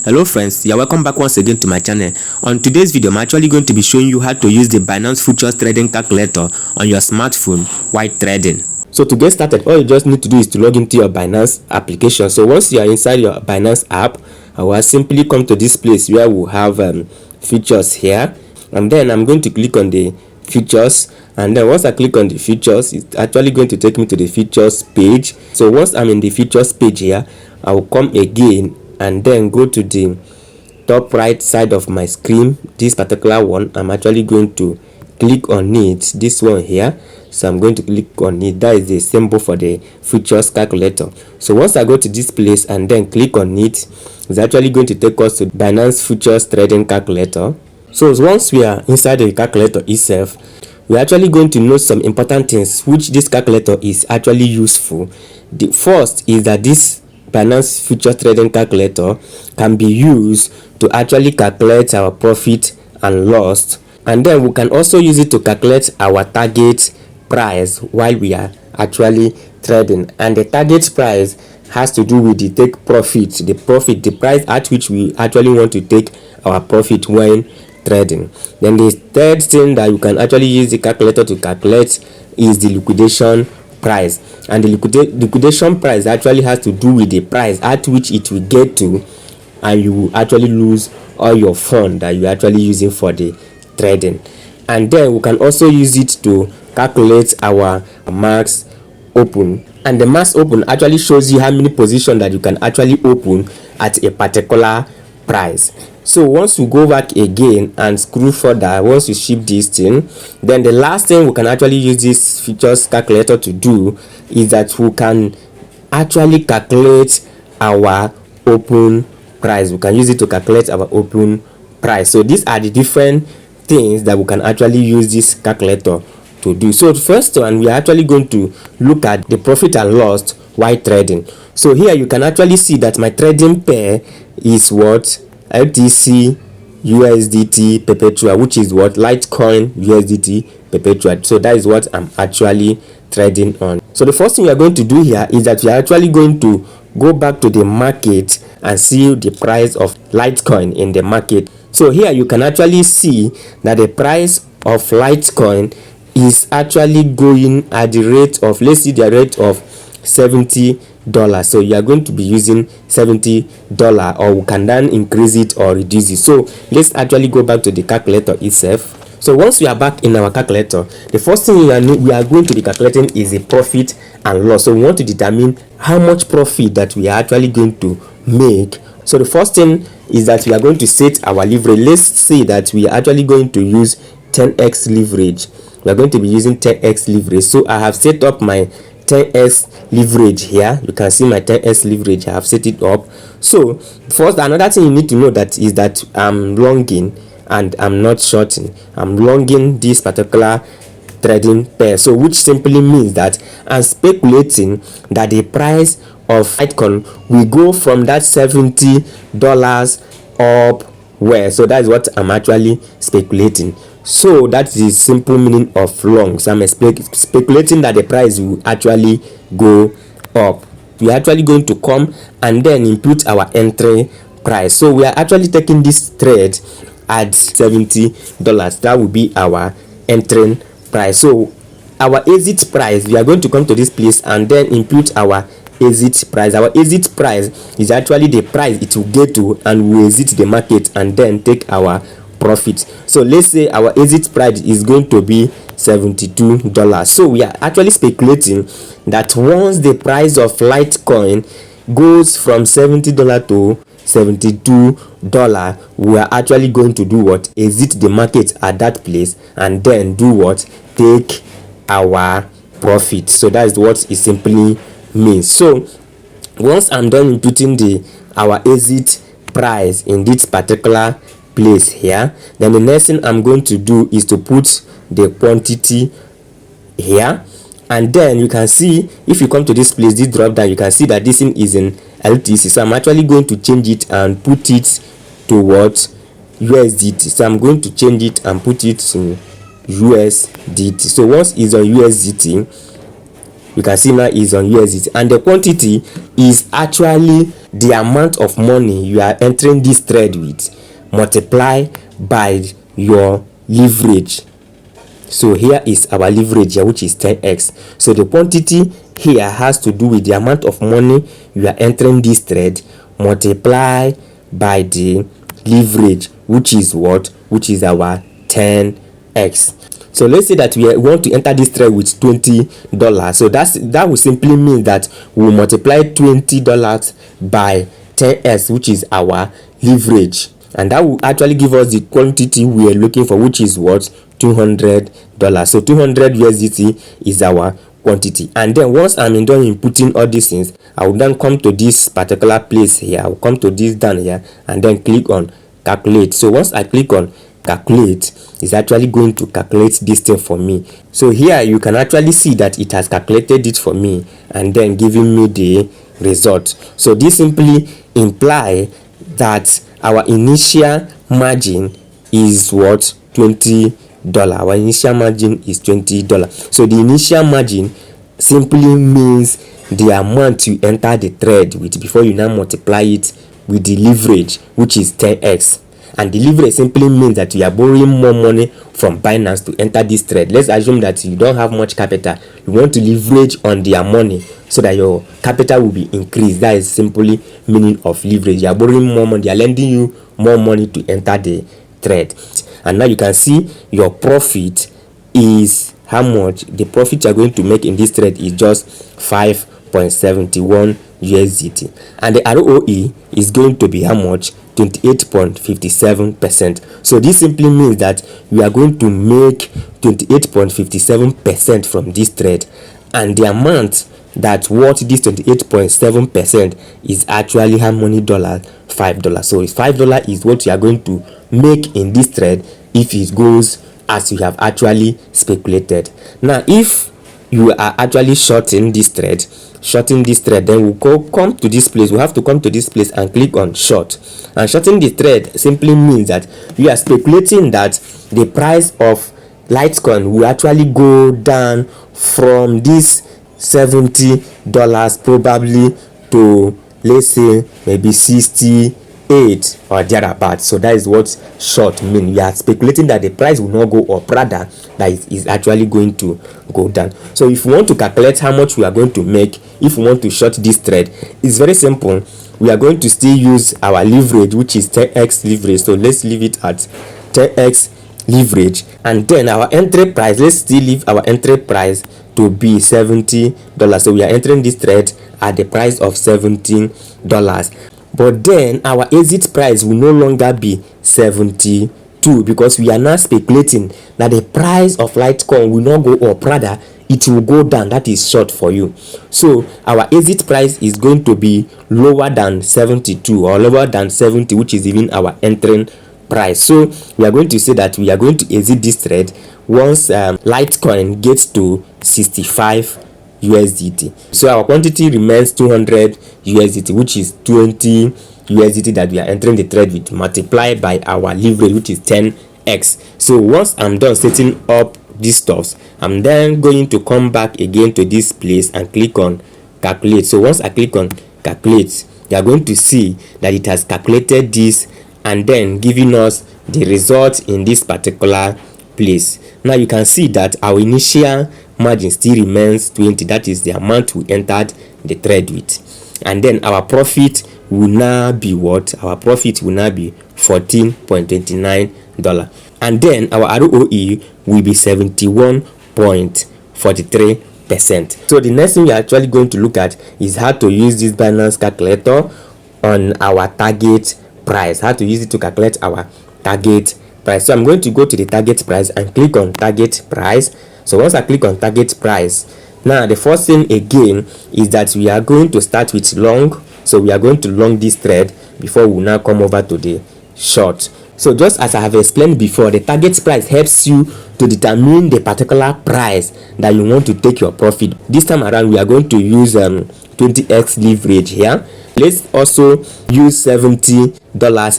Hello friends, you're welcome back once again to my channel. On today's video, I'm actually going to be showing you how to use the Binance Futures Trading Calculator on your smartphone while trading. So to get started, all you just need to do is to log into your Binance application. So once you are inside your Binance app, I will simply come to this place where we have features here, and then I'm going to click on the features, and then once I click on the features, it's actually going to take me to the features page. So once I'm in the features page here, I will come again and then go to the top right side of my screen. This particular one, I'm actually going to click on it, this one here. So I'm going to click on it. That is the symbol for the futures calculator. So once I go to this place and then click on it, it's actually going to take us to Binance Futures Trading Calculator. So once we are inside the calculator itself, we're actually going to know some important things which this calculator is actually useful. The first is that this Binance Futures Trading Calculator can be used to actually calculate our profit and loss, and then we can also use it to calculate our target price while we are actually trading. And the target price has to do with the take profit, the price at which we actually want to take our profit when trading. Then the third thing that you can actually use the calculator to calculate is the liquidation price, and the liquidation price actually has to do with the price at which it will get to, and you will actually lose all your fund that you're actually using for the trading. And then we can also use it to calculate our max open, and the max open actually shows you how many positions that you can actually open at a particular price. So once we go back again and scroll further, once you ship this thing, then the last thing we can actually use this features calculator to do is that we can actually calculate our open price. We can use it to calculate our open price. So these are the different things that we can actually use this calculator to do. So the first one, we are actually going to look at the profit and loss while trading. So here you can actually see that my trading pair is what? LTC USDT perpetual, which is what? Litecoin USDT perpetual. So that is what I'm actually trading on. So the first thing we are going to do here is that we are actually going to go back to the market and see the price of Litecoin in the market. So here you can actually see that the price of Litecoin is actually going at the rate of, let's see, the rate of $70. So you are going to be using $70, or we can then increase it or reduce it. So let's actually go back to the calculator itself. So once we are back in our calculator, the first thing we are going to be calculating is the profit and loss. So we want to determine how much profit that we are actually going to make. So the first thing is that we are going to set our leverage. Let's say that we are actually going to use 10x leverage. We are going to be using 10x leverage. So I have set up my 10x leverage here. You can see my 10x leverage. I have set it up. So first, another thing you need to know that is that I'm longing and I'm not shorting. I'm longing this particular trading pair, so which simply means that I'm speculating that the price of Litecoin will go from that $70 up where. So that is what I'm actually speculating. So that's the simple meaning of long. So I'm speculating that the price will actually go up. We are actually going to come and then input our entry price. So we are actually taking this trade at $70. That will be our entering price. So our exit price, we are going to come to this place and then input our exit price. Our exit price is actually the price it will get to, and we will exit the market and then take our profit. So let's say our exit price is going to be $72. So we are actually speculating that once the price of Litecoin goes from $70 to $72, we are actually going to do what? Exit the market at that place and then do what? Take our profit. So that is what it simply means. So once I'm done inputting our exit price in this particular place here, then the next thing I'm going to do is to put the quantity here, and then you can see, if you come to this place, this drop down, you can see that this thing is in LTC. So I'm actually going to change it and put it to what? USDT. So I'm going to change it and put it to USDT. So once it's on USDT, you can see now is on USDT, and the quantity is actually the amount of money you are entering this trade with multiply by your leverage. So here is our leverage here, which is 10x. So the quantity here has to do with the amount of money you are entering this trade multiply by the leverage, which is what? Which is our 10x. So let's say that we want to enter this trade with $20. So that will simply mean that we will multiply $20 by 10x, which is our leverage, and that will actually give us the quantity we are looking for, which is what? $200. So 200 USDT is our quantity. And then once I'm done inputting all these things, I will then come to this particular place here. I will come to this down here and then click on calculate. So once I click on calculate, it's actually going to calculate this thing for me. So here you can actually see that it has calculated it for me and then giving me the result. So this simply imply that our initial margin is what? $20. Our initial margin is $20. So the initial margin simply means the amount you enter the trade with before you now multiply it with the leverage, which is 10x. And the leverage simply means that you are borrowing more money from Binance to enter this trade. Let's assume that you don't have much capital. You want to leverage on their money so that your capital will be increased. That is simply meaning of leverage. You are borrowing more money. They are lending you more money to enter the trade. And now you can see your profit is how much. The profit you are going to make in this trade is just 5.71 USDT, and the ROE is going to be how much? 28.57%. So this simply means that we are going to make 28.57% from this trade, and the amount that worth this 28.7% is actually how many dollars? $5. So $5 is what you are going to make in this trade if it goes as you have actually speculated. Now if you are actually shorting this trade, then we'll come to this place. We have to come to this place and click on short. And shorting the trade simply means that we are speculating that the price of Litecoin will actually go down from this $70 probably to, let's say, maybe 68 or thereabout. So that is what short means. We are speculating that the price will not go up, rather that it is actually going to go down. So if we want to calculate how much we are going to make if we want to short this trade, it's very simple. We are going to still use our leverage, which is 10x leverage. So let's leave it at 10x leverage, and then our entry price, let's still leave our entry price to be $70. So we are entering this trade at the price of $17, but then our exit price will no longer be 72 because we are now speculating that the price of Litecoin will not go up, rather it will go down. That is short for you. So our exit price is going to be lower than 72 or lower than 70, which is even our entering price. So we are going to say that we are going to exit this trade once Litecoin gets to 65 USDT. So our quantity remains 200 USDT, which is 20 USDT that we are entering the trade with, multiplied by our leverage, which is 10x. So once I'm done setting up these stuffs, I'm then going to come back again to this place and click on calculate. So once I click on calculate, you are going to see that it has calculated this and then giving us the result in this particular place. Now you can see that our initial margin still remains 20. That is the amount we entered the trade with, and then our profit will now be what? Our profit will now be $14.29, and then our ROE will be 71.43%. So the next thing we are actually going to look at is how to use this Binance calculator on our target price, how to use it to calculate our target price. So I'm going to go to the target price and click on target price. So once I click on target price, now the first thing again is that we are going to start with long. So we are going to long this trade before we now come over to the short. So just as I have explained before, the target price helps you to determine the particular price that you want to take your profit. This time around we are going to use 20x leverage here. Let's also use $70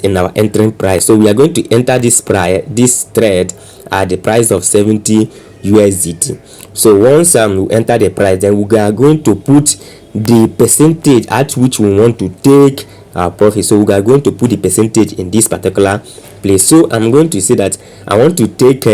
in our entering price. So we are going to enter this trade at the price of 70 USDT. So once we enter the price, then we are going to put the percentage at which we want to take our profit. So we are going to put the percentage in this particular place. So I'm going to say that I want to take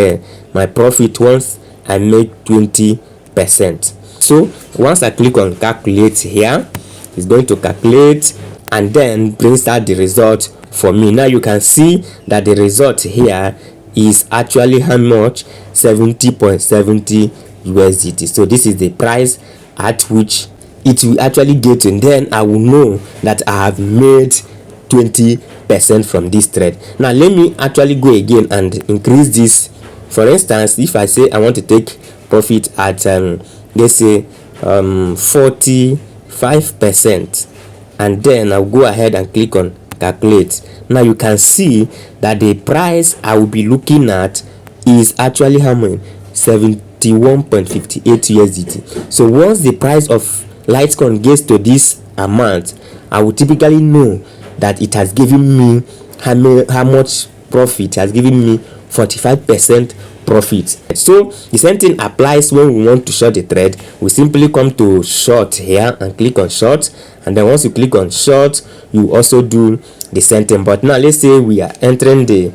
my profit once I make 20%. So once I click on calculate here, it's going to calculate and then brings out the result for me. Now you can see that the result here is actually how much? 70.70 USDT. So this is the price at which it will actually get, and then I will know that I have made 20% from this trade. Now let me actually go again and increase this. For instance, if I say I want to take profit at let's say 45%, and then I'll go ahead and click on calculate. Now you can see that the price I will be looking at is actually how many? 71.58 USDT. So once the price of Litecoin gets to this amount, I will typically know that it has given me how much profit. It has given me 45% profit. So the same thing applies when we want to short the trade. We simply come to short here and click on short, and then once you click on short, you also do the same thing. But now let's say we are entering the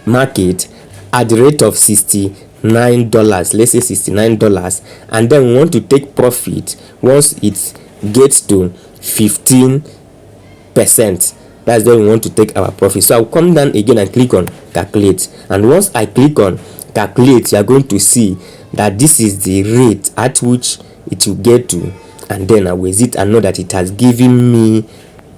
market at the rate of $69, let's say $69, and then we want to take profit once it gets to 15%. That's when we want to take our profit. So I'll come down again and click on calculate, and once I click on calculate, you are going to see that this is the rate at which it will get to, and then I will exit and know that it has given me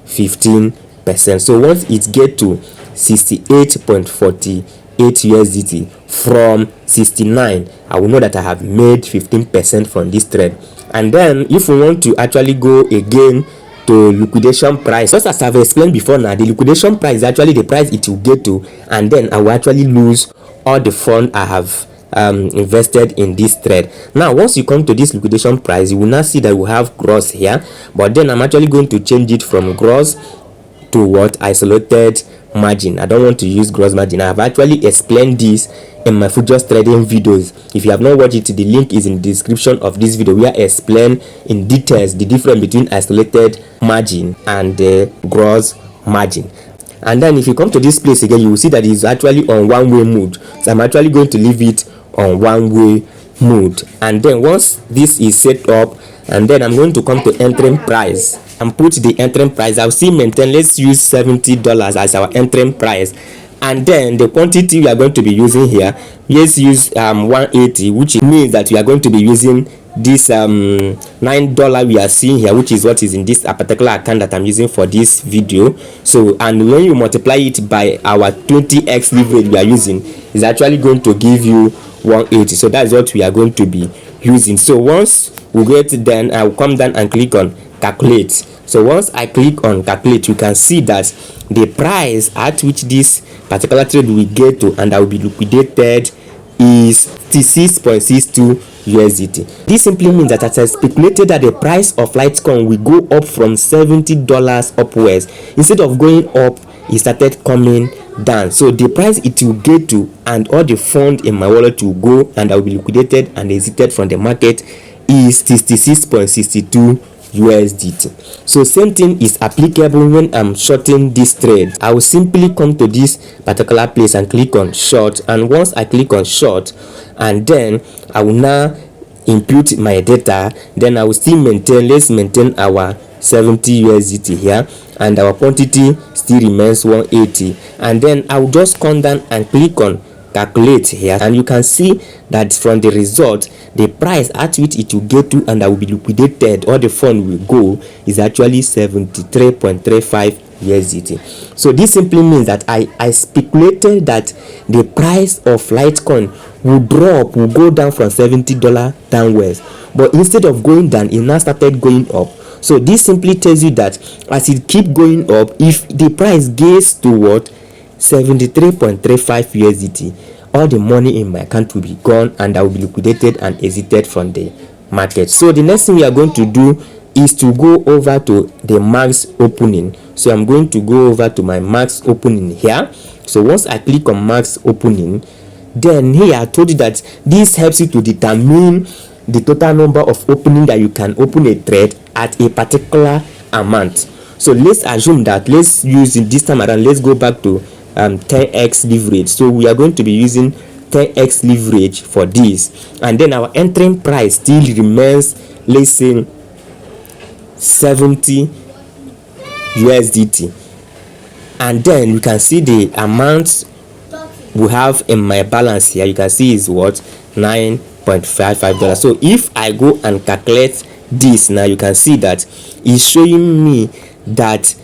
15%. So once it get to 68.48 USDT from 69, I will know that I have made 15% from this trade. And then if we want to actually go again to liquidation price, just as I've explained before, now the liquidation price is actually the price it will get to, and then I will actually lose all the fund I have invested in this trade. Now once you come to this liquidation price, you will now see that we have gross here, but then I'm actually going to change it from gross to what? Isolated margin. I don't want to use gross margin. I have actually explained this in my futures trading videos. If you have not watched it, the link is in the description of this video, where I explain in details the difference between isolated margin and gross margin. And then if you come to this place again, you will see that it's actually on one-way mode. So I'm actually going to leave it on one-way mode. And then once this is set up, and then I'm going to come to entering price and put the entering price. I'll see maintain. Let's use $70 as our entering price. And then the quantity we are going to be using here, let's use 180, which means that we are going to be using this $9 we are seeing here, which is what is in this particular account that I'm using for this video. So, and when you multiply it by our 20x leverage we are using, is actually going to give you 180. So that's what we are going to be using. So once we get, then I will come down and click on calculate. So once I click on calculate, you can see that the price at which this particular trade will get to and that will be liquidated is 66.62 USDT. This simply means that as I speculated that the price of Litecoin will go up from $70 upwards, instead of going up, it started coming down. So the price it will get to and all the fund in my wallet will go and I will be liquidated and exited from the market is 66.62 USDT. So same thing is applicable when I'm shorting this trade. I will simply come to this particular place and click on short, and once I click on short, and then I will now input my data, then I will still maintain, let's maintain our 70 USDT here, and our quantity still remains 180, and then I will just come down and click on calculate here, and you can see that from the result, the price at which it will get to and that will be liquidated or the fund will go is actually 73.35 USDT. So this simply means that I speculated that the price of Litecoin will drop, will go down from $70 downwards, but instead of going down, it now started going up. So this simply tells you that as it keep going up, if the price gets to what, 73.35 USDT, all the money in my account will be gone and I will be liquidated and exited from the market. So the next thing we are going to do is to go over to the max opening. So I'm going to go over to my max opening here. So once I click on max opening, Then here I told you that this helps you to determine the total number of opening that you can open a trade at a particular amount. So let's assume that, let's use it this time around, let's go back to 10x leverage. So we are going to be using 10x leverage for this, and then our entering price still remains, let's say 70 USDT, and then we can see the amount we have in my balance here. You can see is what, $9.55. So if I go and calculate this now, you can see that it's showing me that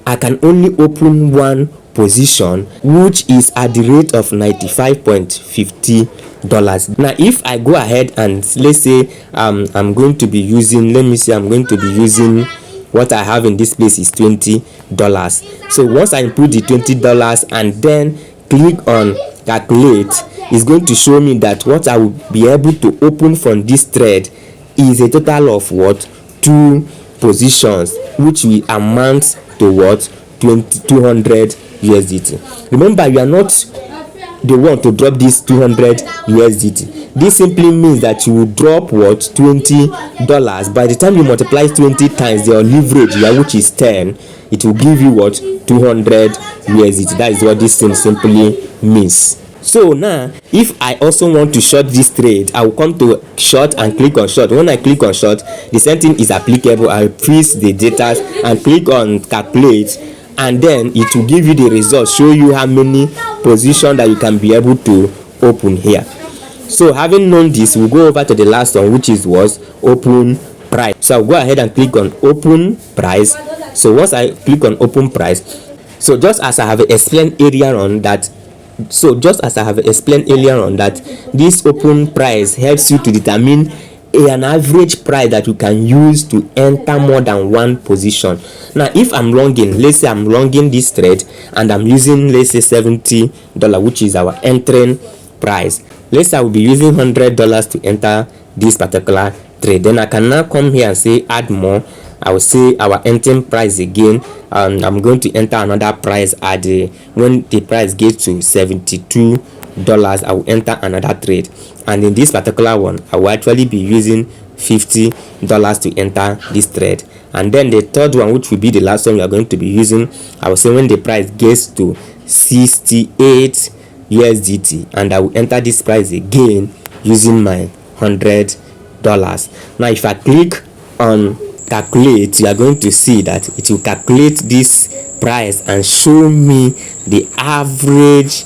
I can only open one position, which is at the rate of $95.50. Now if I go ahead and let's say I'm going to be using, let me see, I'm going to be using what I have in this place is $20. So once I input the $20 and then click on calculate, it's going to show me that what I will be able to open from this trade is a total of what, 2 positions, which will amount to what, 200 USDT. Remember, you are not the one to drop this 200 USDT. This simply means that you will drop what, $20. By the time you multiply 20 times your leverage here, which is 10, it will give you what, 200 USDT. That is what this thing simply means. So now if I also want to short this trade, I will come to short and click on short. When I click on short, the same thing is applicable. I freeze the data and click on calculate, and then it will give you the results, show you how many positions that you can be able to open here. So having known this, we'll go over to the last one, which is was open price. So I'll go ahead and click on open price. So once I click on open price, so just as I have explained earlier on that this open price helps you to determine an average price that you can use to enter more than one position. Now if I'm longing, let's say I'm longing this trade and I'm using, let's say $70, which is our entering price. Let's say I will be using $100 to enter this particular trade. Then I can now come here and say add more. I will say our entering price again, and I'm going to enter another price at when the price gets to $72, I will enter another trade, and in this particular one I will actually be using $50 to enter this trade. And then the third one, which will be the last one we are going to be using, I will say when the price gets to 68 USDT, and I will enter this price again using my $100. Now if I click on calculate, you are going to see that it will calculate this price and show me the average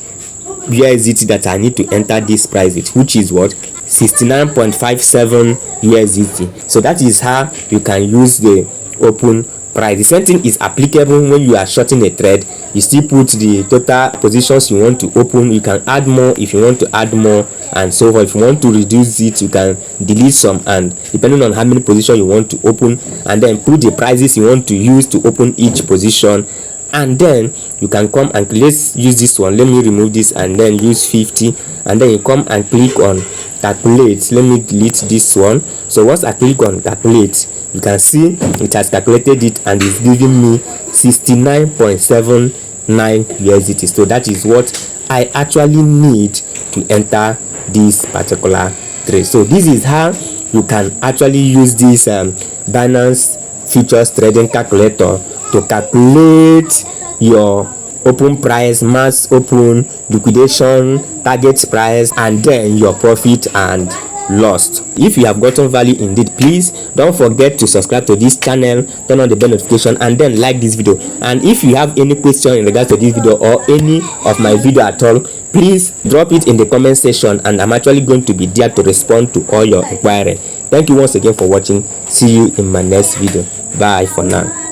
USDT that I need to enter this price with, which is what, 69.57 USDT. So that is how you can use the open price. The same thing is applicable when you are shorting a trade. You still put the total positions you want to open. You can add more if you want to add more, and so forth. If you want to reduce it, you can delete some, and depending on how many positions you want to open, and then put the prices you want to use to open each position. And then you can come and let's use this one. Let me remove this and then use 50, and then you come and click on calculate. Let me delete this one. So once I click on calculate, you can see it has calculated it and is giving me 69.79 USDT. So that is what I actually need to enter this particular trade. So this is how you can actually use this Binance futures trading calculator to calculate your open price, max open, liquidation, target price, and then your profit and lost. If you have gotten value indeed, please don't forget to subscribe to this channel, turn on the bell notification, and then like this video. And if you have any question in regards to this video or any of my video at all, please drop it in the comment section, and I'm actually going to be there to respond to all your inquiry. Thank you once again for watching. See you in my next video. Bye for now.